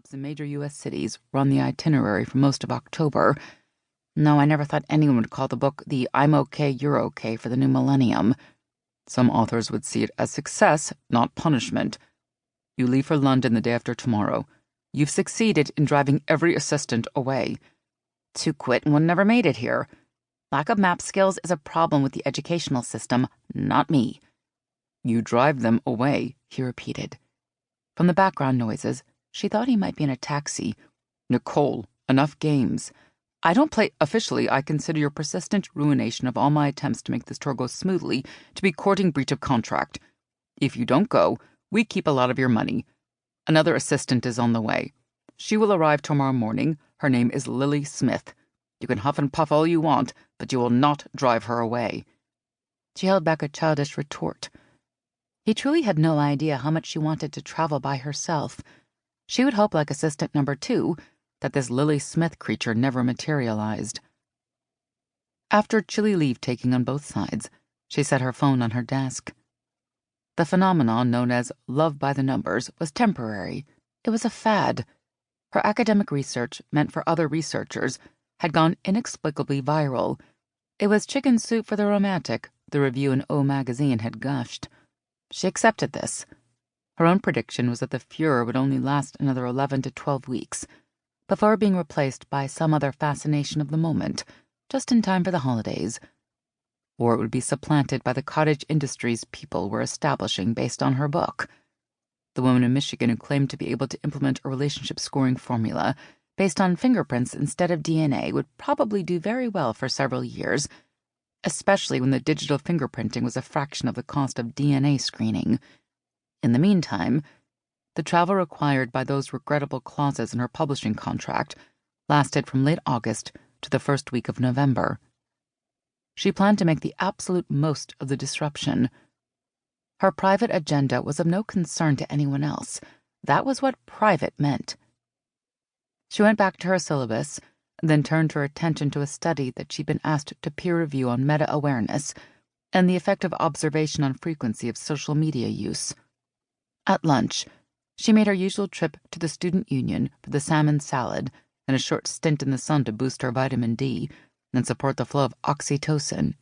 clubs in major U.S. cities were on the itinerary for most of October. No, I never thought anyone would call the book the I'm okay, you're okay for the new millennium. Some authors would see it as success, not punishment. You leave for London the day after tomorrow. You've succeeded in driving every assistant away. To quit and one never made it here. Lack of map skills is a problem with the educational system, not me. You drive them away, he repeated. From the background noises, she thought he might be in a taxi. Nicole, enough games. I don't play officially. I consider your persistent ruination of all my attempts to make this tour go smoothly to be courting breach of contract. If you don't go, we keep a lot of your money. Another assistant is on the way. She will arrive tomorrow morning. Her name is Lily Smith. You can huff and puff all you want, but you will not drive her away. She held back a childish retort. He truly had no idea how much she wanted to travel by herself. She would hope, like assistant number 2, that this Lily Smith creature never materialized. After chilly leave-taking on both sides, she set her phone on her desk. The phenomenon known as love by the numbers was temporary. It was a fad. Her academic research, meant for other researchers, had gone inexplicably viral. It was chicken soup for the romantic, the review in O magazine had gushed. She accepted this. Her own prediction was that the furor would only last another 11 to 12 weeks, before being replaced by some other fascination of the moment, just in time for the holidays. Or it would be supplanted by the cottage industries people were establishing based on her book. The woman in Michigan who claimed to be able to implement a relationship scoring formula based on fingerprints instead of DNA would probably do very well for several years, especially when the digital fingerprinting was a fraction of the cost of DNA screening. In the meantime, the travel required by those regrettable clauses in her publishing contract lasted from late August to the first week of November. She planned to make the absolute most of the disruption. Her private agenda was of no concern to anyone else. That was what private meant. She went back to her syllabus, then turned her attention to a study that she'd been asked to peer review on meta-awareness and the effect of observation on frequency of social media use. At lunch, she made her usual trip to the student union for the salmon salad and a short stint in the sun to boost her vitamin D and support the flow of oxytocin.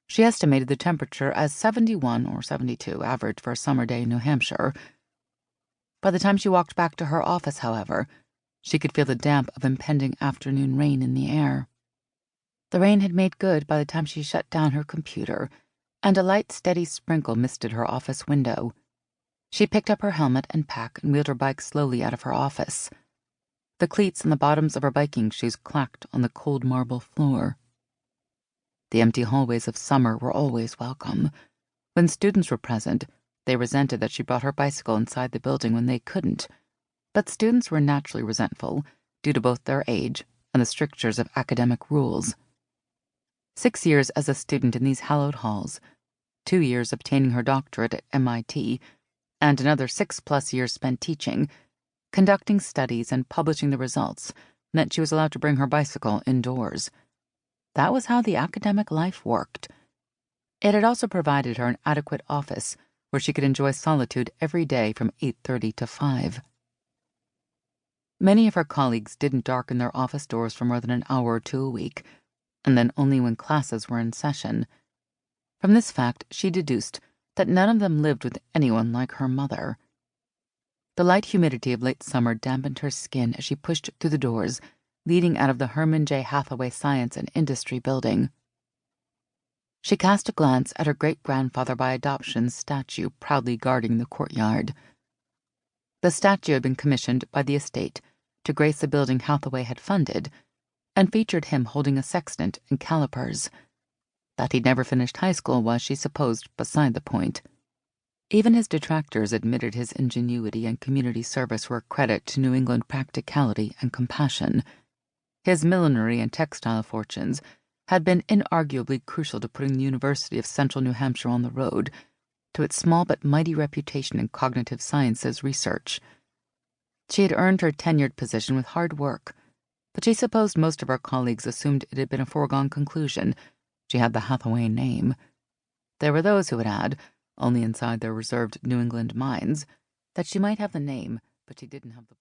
She estimated the temperature as 71 or 72 average for a summer day in New Hampshire. By the time she walked back to her office, however, she could feel the damp of impending afternoon rain in the air. The rain had made good by the time she shut down her computer, and a light, steady sprinkle misted her office window. She picked up her helmet and pack and wheeled her bike slowly out of her office. The cleats on the bottoms of her biking shoes clacked on the cold marble floor. The empty hallways of summer were always welcome. When students were present, they resented that she brought her bicycle inside the building when they couldn't. But students were naturally resentful, due to both their age and the strictures of academic rules. 6 years as a student in these hallowed halls, 2 years obtaining her doctorate at MIT, and another 6+ years spent teaching, conducting studies and publishing the results meant she was allowed to bring her bicycle indoors. That was how the academic life worked. It had also provided her an adequate office where she could enjoy solitude every day from 8:30 to 5. Many of her colleagues didn't darken their office doors for more than an hour or two a week, and then only when classes were in session. From this fact, she deduced that none of them lived with anyone like her mother. The light humidity of late summer dampened her skin as she pushed through the doors, leading out of the Herman J. Hathaway Science and Industry building. She cast a glance at her great-grandfather by adoption's statue proudly guarding the courtyard. The statue had been commissioned by the estate to grace a building Hathaway had funded, and featured him holding a sextant and calipers. That he'd never finished high school was, she supposed, beside the point. Even his detractors admitted his ingenuity and community service were a credit to New England practicality and compassion. His millinery and textile fortunes had been inarguably crucial to putting the University of Central New Hampshire on the road to its small but mighty reputation in cognitive sciences research. She had earned her tenured position with hard work, but she supposed most of her colleagues assumed it had been a foregone conclusion. She had the Hathaway name. There were those who would add, only inside their reserved New England minds, that she might have the name, but she didn't have the